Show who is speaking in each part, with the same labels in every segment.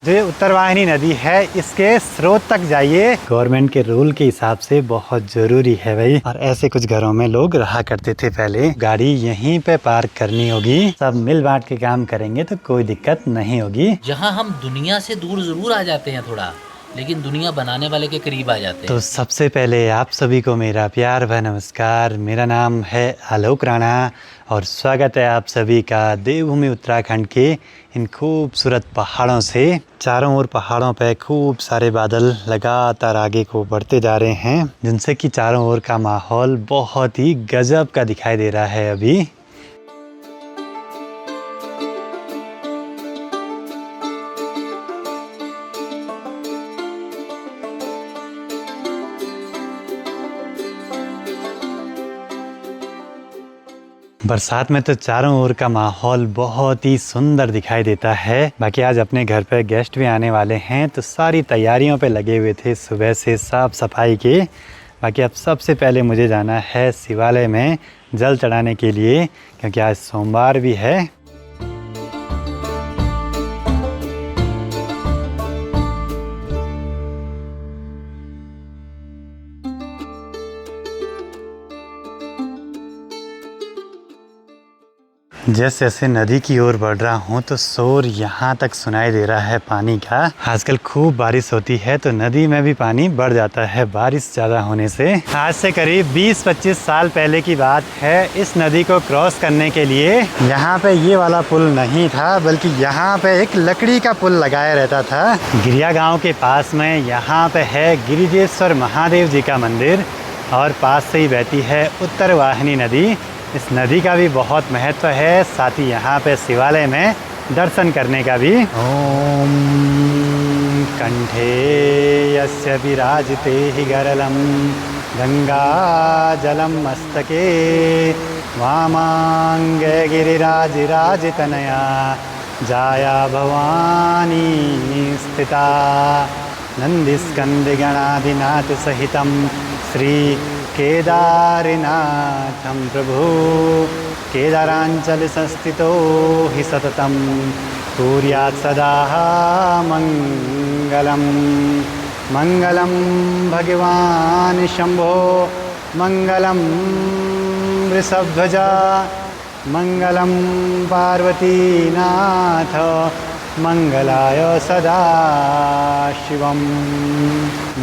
Speaker 1: जो ये उत्तरवाहिनी नदी है इसके स्रोत तक जाइए। गवर्नमेंट के रूल के हिसाब से बहुत जरूरी है भाई। और ऐसे कुछ घरों में लोग रहा करते थे पहले। गाड़ी यहीं पे पार्क करनी होगी, सब मिल बांट के काम करेंगे तो कोई दिक्कत नहीं होगी।
Speaker 2: जहाँ हम दुनिया से दूर जरूर आ जाते हैं थोड़ा, लेकिन दुनिया बनाने वाले के करीब आ जाते हैं।
Speaker 1: तो सबसे पहले आप सभी को मेरा प्यार व नमस्कार। मेरा नाम है आलोक राणा और स्वागत है आप सभी का देवभूमि उत्तराखंड के इन खूबसूरत पहाड़ों से। चारों ओर पहाड़ों पे खूब सारे बादल लगातार आगे को बढ़ते जा रहे हैं, जिनसे कि चारों ओर का माहौल बहुत ही गजब का दिखाई दे रहा है अभी। बरसात में तो चारों ओर का माहौल बहुत ही सुंदर दिखाई देता है। बाकी आज अपने घर पे गेस्ट भी आने वाले हैं तो सारी तैयारियों पे लगे हुए थे सुबह से साफ सफाई के। बाकी अब सबसे पहले मुझे जाना है शिवालय में जल चढ़ाने के लिए, क्योंकि आज सोमवार भी है। जैसे जैसे नदी की ओर बढ़ रहा हूँ तो शोर यहाँ तक सुनाई दे रहा है पानी का। आजकल खूब बारिश होती है तो नदी में भी पानी बढ़ जाता है बारिश ज़्यादा होने से। आज से करीब 20-25 साल पहले की बात है। इस नदी को क्रॉस करने के लिए यहाँ पे ये वाला पुल नहीं था, बल्कि यहाँ पे एक लकड़ी का पुल लगाया रहता था। गिरिया गाँव के पास में यहाँ पे है गिरिजेश्वर महादेव जी का मंदिर और पास से ही बहती है उत्तरवाहिनी नदी। इस नदी का भी बहुत महत्व है, साथ ही यहाँ पे शिवालय में दर्शन करने का भी। ओम कंठे यस्य विराजते हि गरलं गंगा जलम मस्तके वामांगे गिरिराजिराजितनया जाया भवानी स्थिता नंदिस्कंदिगणाधिनाथ सहितं श्री केदारनाथं प्रभु केदारांचल संस्थितो हि सततं कुर्यात् सदा मंगलम। मंगलम भगवान शंभो मंगलम वृषभध्वजा मंगलम पार्वतीनाथ मंगलाय सदा शिवम।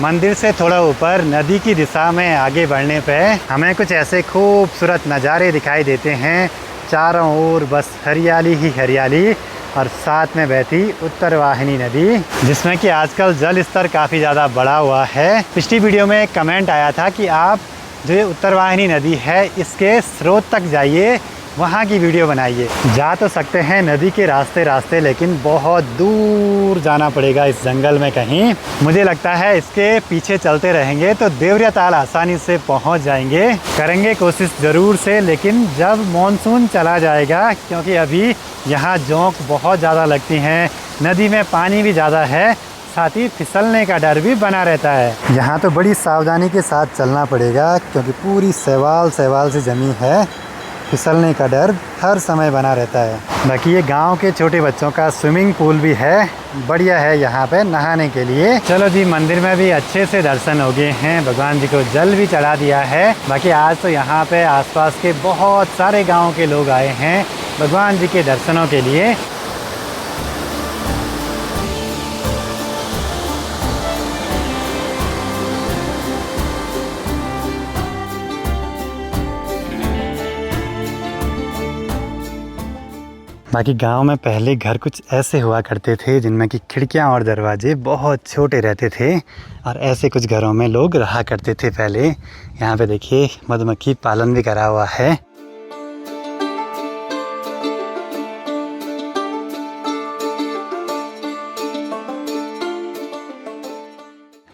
Speaker 1: मंदिर से थोड़ा ऊपर नदी की दिशा में आगे बढ़ने पे हमें कुछ ऐसे खूबसूरत नज़ारे दिखाई देते हैं। चारों ओर बस हरियाली ही हरियाली और साथ में बहती उत्तरवाहिनी नदी, जिसमें कि आजकल जल स्तर काफ़ी ज़्यादा बढ़ा हुआ है। पिछली वीडियो में एक कमेंट आया था कि आप जो ये उत्तरवाहिनी नदी है इसके स्रोत तक जाइए, वहाँ की वीडियो बनाइए। जा तो सकते हैं नदी के रास्ते, लेकिन बहुत दूर जाना पड़ेगा इस जंगल में कहीं। मुझे लगता है इसके पीछे चलते रहेंगे तो देवरिया ताल आसानी से पहुँच जाएंगे। करेंगे कोशिश ज़रूर से, लेकिन जब मॉनसून चला जाएगा, क्योंकि अभी यहाँ जोंक बहुत ज़्यादा लगती हैं, नदी में पानी भी ज़्यादा है, साथ ही फिसलने का डर भी बना रहता है। यहाँ तो बड़ी सावधानी के साथ चलना पड़ेगा, क्योंकि पूरी शैवाल से जमी है, फिसलने का डर हर समय बना रहता है। बाकी ये गांव के छोटे बच्चों का स्विमिंग पूल भी है, बढ़िया है यहाँ पे नहाने के लिए। चलो जी, मंदिर में भी अच्छे से दर्शन हो गए हैं, भगवान जी को जल भी चढ़ा दिया है। बाकी आज तो यहाँ पे आसपास के बहुत सारे गाँव के लोग आए हैं भगवान जी के दर्शनों के लिए। बाकी गांव में पहले घर कुछ ऐसे हुआ करते थे जिनमें कि खिड़कियां और दरवाजे बहुत छोटे रहते थे, और ऐसे कुछ घरों में लोग रहा करते थे पहले। यहाँ पे देखिए मधुमक्खी पालन भी करा हुआ है।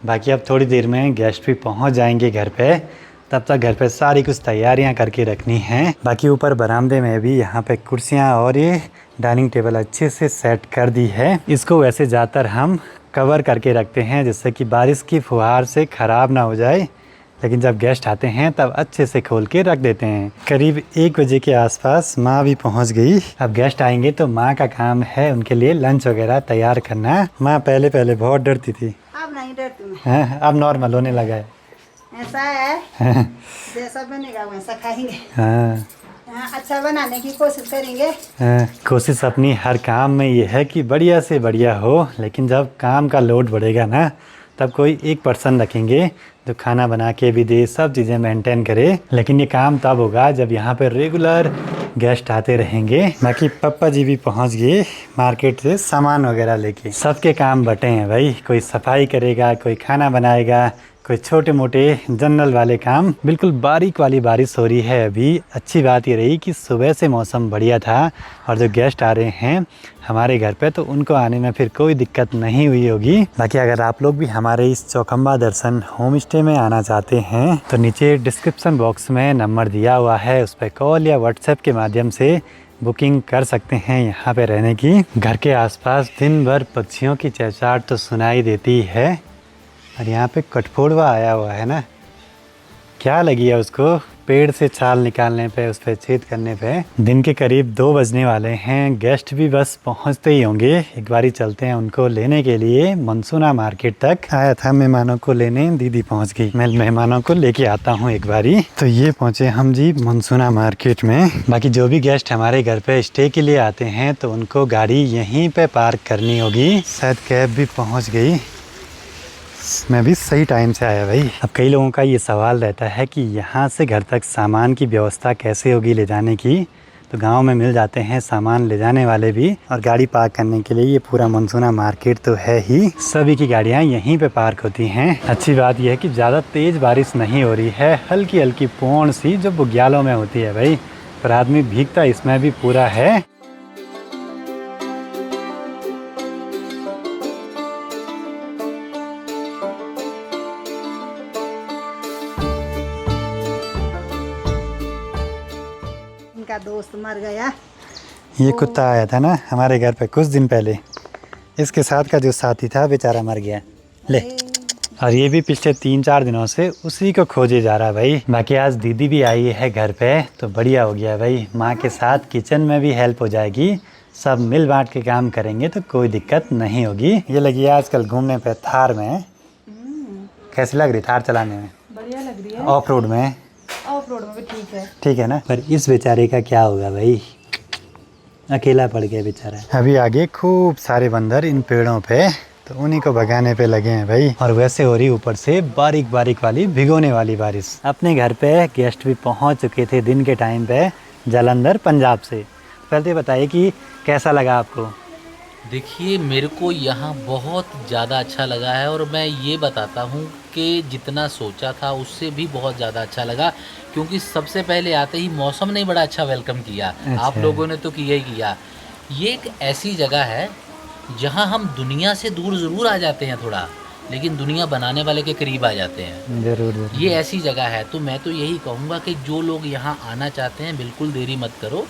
Speaker 1: बाकी अब थोड़ी देर में गेस्ट भी पहुँच जाएंगे घर पे, तब तक घर पे सारी कुछ तैयारियां करके रखनी हैं। बाकी ऊपर बरामदे में भी यहाँ पे कुर्सियाँ और ये डाइनिंग टेबल अच्छे से सेट कर दी है। इसको वैसे ज़्यादातर हम कवर करके रखते हैं, जिससे कि बारिश की फुहार से ख़राब ना हो जाए, लेकिन जब गेस्ट आते हैं तब अच्छे से खोल के रख देते हैं। करीब 1 बजे के आसपास माँ भी पहुँच गई। अब गेस्ट आएंगे तो माँ का काम है उनके लिए लंच वगैरह तैयार करना। माँ पहले पहले बहुत डरती थी,
Speaker 3: अब नहीं डरती मैं।
Speaker 1: हाँ, अब नॉर्मल होने लगा है।
Speaker 3: ऐसा है, जैसा बनेगा वैसा खाएंगे।
Speaker 1: हाँ
Speaker 3: अच्छा बनाने की कोशिश करेंगे।
Speaker 1: कोशिश अपनी हर काम में ये है कि बढ़िया से बढ़िया हो, लेकिन जब काम का लोड बढ़ेगा ना तब कोई एक पर्सन रखेंगे जो खाना बना के भी दे, सब चीज़ें मेंटेन करे। लेकिन ये काम तब होगा जब यहाँ पे रेगुलर गेस्ट आते रहेंगे। बाकी पापा जी भी पहुँच गए मार्केट से सामान वगैरह लेके। सबके काम बटे हैं भाई, कोई सफाई करेगा, कोई खाना बनाएगा, कोई छोटे मोटे जनरल वाले काम। बिल्कुल बारीक वाली बारिश हो रही है अभी। अच्छी बात ये रही कि सुबह से मौसम बढ़िया था और जो गेस्ट आ रहे हैं हमारे घर पे तो उनको आने में फिर कोई दिक्कत नहीं हुई होगी। बाकी अगर आप लोग भी हमारे इस चौखंबा दर्शन होम स्टे में आना चाहते हैं तो नीचे डिस्क्रिप्शन बॉक्स में नंबर दिया हुआ है, उस पर कॉल या व्हाट्सएप के माध्यम से बुकिंग कर सकते हैं यहाँ पे रहने की। घर के आसपास दिन भर पक्षियों की चहचहाट तो सुनाई देती है। और यहाँ पे कठफोड़वा आया हुआ है ना, क्या लगी है उसको पेड़ से छाल निकालने पे, उस पर छेद करने पे। दिन के करीब 2 बजने वाले हैं, गेस्ट भी बस पहुँचते ही होंगे। एक बारी चलते हैं उनको लेने के लिए। मनसूना मार्केट तक आया था मेहमानों को लेने, दीदी पहुँच गई। मैं मेहमानों को लेके आता हूँ एक बारी। तो ये पहुँचे हम जी मनसूना मार्केट में। बाकी जो भी गेस्ट हमारे घर पे स्टे के लिए आते हैं तो उनको गाड़ी यहीं पे पार्क करनी होगी। शायद कैब भी पहुँच गई। मैं भी सही टाइम से आया भाई। अब कई लोगों का ये सवाल रहता है कि यहाँ से घर तक सामान की व्यवस्था कैसे होगी ले जाने की। तो गांव में मिल जाते हैं सामान ले जाने वाले भी, और गाड़ी पार्क करने के लिए ये पूरा मनसूना मार्केट तो है ही। सभी की गाड़ियाँ यहीं पे पार्क होती हैं। अच्छी बात यह है कि ज़्यादा तेज़ बारिश नहीं हो रही है, हल्की हल्की पूर्ण सी जो बुग्यालों में होती है भाई। पर आदमी भीगता इसमें भी पूरा है।
Speaker 3: इनका दोस्त मर गया।
Speaker 1: ये कुत्ता आया था ना हमारे घर पे कुछ दिन पहले, इसके साथ का जो साथी था बेचारा मर गया। ले, और ये भी पिछले 3-4 दिनों से उसी को खोजे जा रहा है भाई। बाकी आज दीदी भी आई है घर पे तो बढ़िया हो गया भाई। माँ के साथ किचन में भी हेल्प हो जाएगी, सब मिल बांट के काम करेंगे तो कोई दिक्कत नहीं होगी। ये लगी है आजकल घूमने पे थार में। कैसी लग रही थार चलाने में?
Speaker 3: बढ़िया लग रही है।
Speaker 1: ऑफ रोड में?
Speaker 3: ऑफ रोड में भी ठीक है।
Speaker 1: ठीक है ना। पर इस बेचारे का क्या होगा भाई, अकेला पड़ गया बेचारा। अभी आगे खूब सारे बंदर इन पेड़ों पे, तो उन्हीं को भगाने पे लगे हैं भाई। और वैसे हो रही ऊपर से बारीक बारीक वाली भिगोने वाली बारिश। अपने घर पे गेस्ट भी पहुंच चुके थे दिन के टाइम पे, जालंधर पंजाब से। पहले तो बताइए कि कैसा लगा आपको?
Speaker 2: देखिए, मेरे को यहाँ बहुत ज़्यादा अच्छा लगा है, और मैं ये बताता हूँ कि जितना सोचा था उससे भी बहुत ज़्यादा अच्छा लगा। क्योंकि सबसे पहले आते ही मौसम ने बड़ा अच्छा वेलकम किया। आप लोगों ने तो किया ही किया। ये एक ऐसी जगह है जहाँ हम दुनिया से दूर ज़रूर आ जाते हैं थोड़ा, लेकिन दुनिया बनाने वाले के करीब आ जाते हैं।
Speaker 1: जरूर जरूर।
Speaker 2: ये ऐसी जगह है। तो मैं तो यही कहूँगा कि जो लोग यहाँ आना चाहते हैं बिल्कुल देरी मत करो,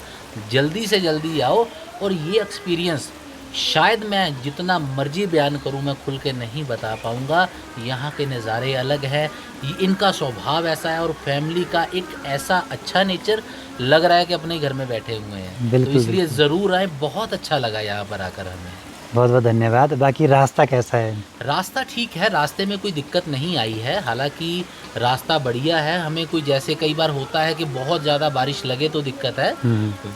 Speaker 2: जल्दी से जल्दी आओ। और ये एक्सपीरियंस शायद मैं जितना मर्जी बयान करूं मैं खुल के नहीं बता पाऊंगा। यहाँ के नज़ारे अलग है, इनका स्वभाव ऐसा है, और फैमिली का एक ऐसा अच्छा नेचर लग रहा है कि अपने घर में बैठे हुए हैं। तो इसलिए ज़रूर आए, बहुत अच्छा लगा यहाँ पर आकर हमें।
Speaker 1: बहुत बहुत धन्यवाद। बाकी रास्ता कैसा है?
Speaker 2: रास्ता ठीक है, रास्ते में कोई दिक्कत नहीं आई है। हालांकि रास्ता बढ़िया है। हमें कोई जैसे कई बार होता है कि बहुत ज़्यादा बारिश लगे तो दिक्कत है,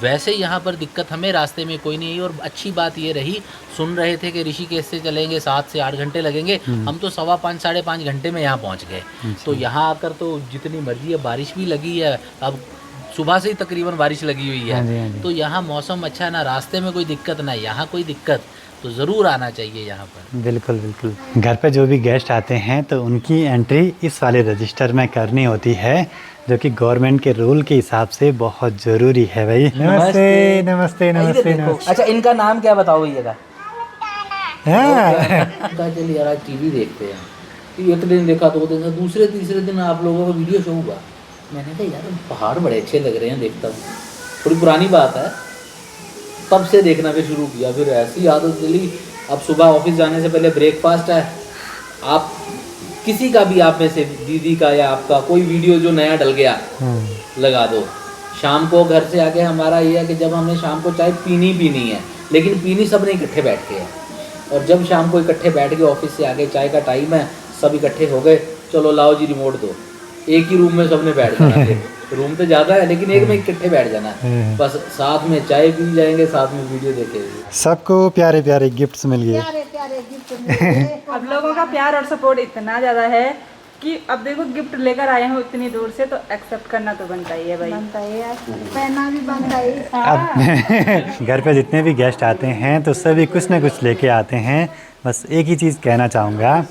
Speaker 2: वैसे यहाँ पर दिक्कत हमें रास्ते में कोई नहीं है। और अच्छी बात ये रही, सुन रहे थे कि ऋषिकेश से चलेंगे 7 से 8 घंटे लगेंगे, हम तो 5.25 साढ़े 5 घंटे में यहाँ पहुँच गए। तो यहाँ आकर तो जितनी मर्जी है, बारिश भी लगी है, अब सुबह से ही तकरीबन बारिश लगी हुई है। तो यहाँ मौसम अच्छा है, ना रास्ते में कोई दिक्कत ना यहाँ कोई दिक्कत। तो ज़रूर आना चाहिए यहाँ पर।
Speaker 1: बिल्कुल बिल्कुल। घर पे जो भी गेस्ट आते हैं तो उनकी एंट्री इस वाले रजिस्टर में करनी होती है, जो कि गवर्नमेंट के रूल के हिसाब से बहुत ज़रूरी है भाई। नमस्ते नमस्ते नमस्ते नमस्ते।
Speaker 2: अच्छा, इनका नाम क्या बताओ भैया का?
Speaker 1: हाँ
Speaker 2: चलिए यार, आज टीवी देखते हैं। एक दिन देखा, 2 दिन, दूसरे तीसरे दिन आप लोगों का वीडियो शो हुआ। मैंने कहा यार पहाड़ बड़े अच्छे लग रहे हैं, देखता हूँ। थोड़ी पुरानी बात है, तब से देखना भी शुरू किया। फिर ऐसी आदत चली, अब सुबह ऑफिस जाने से पहले ब्रेकफास्ट है। आप किसी का भी आप में से दीदी का या आपका कोई वीडियो जो नया डल गया लगा दो। शाम को घर से आके हमारा ये है कि जब हमने शाम को चाय पीनी है, लेकिन पीनी सबने इकट्ठे बैठ के है। और जब शाम को इकट्ठे बैठ के ऑफिस से आके चाय का टाइम है, सब इकट्ठे हो गए, चलो लाओ जी रिमोट दो, एक ही रूम में सबने बैठ जाना है। रूम तो ज़्यादा है लेकिन एक में इकट्ठे बैठ जाना है, बस साथ में चाय पी जाएंगे, साथ में वीडियो देखेंगे।
Speaker 1: सबको प्यारे प्यारे गिफ्ट्स मिल गए।
Speaker 3: प्यारे प्यारे गिफ्ट मिले।
Speaker 4: अब लोगों का प्यार और सपोर्ट इतना ज़्यादा है कि अब देखो गिफ्ट लेकर आए हो इतनी दूर से, तो एक्सेप्ट करना तो बनता ही है भाई।
Speaker 3: बनता है यार, पहना भी बनता है।
Speaker 1: अब घर पे जितने भी गेस्ट आते हैं तो सभी कुछ ना कुछ लेके आते हैं। बस एक ही चीज़ कहना चाहूँगा,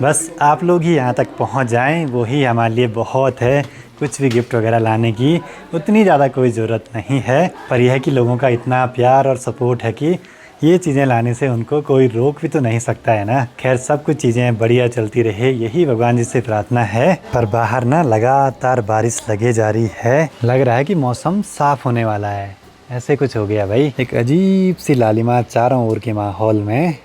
Speaker 1: बस आप लोग ही यहाँ तक पहुँच जाएं, वो ही हमारे लिए बहुत है। कुछ भी गिफ्ट वगैरह लाने की उतनी ज़्यादा कोई ज़रूरत नहीं है, पर यह है कि लोगों का इतना प्यार और सपोर्ट है कि ये चीज़ें लाने से उनको कोई रोक भी तो नहीं सकता है ना। खैर सब कुछ चीज़ें बढ़िया चलती रहे, यही भगवान जी से प्रार्थना है। पर बाहर ना लगातार बारिश लगे जा रही है, लग रहा है कि मौसम साफ़ होने वाला है। ऐसे कुछ हो गया भाई, एक अजीब सी लालिमा चारों ओर के माहौल में।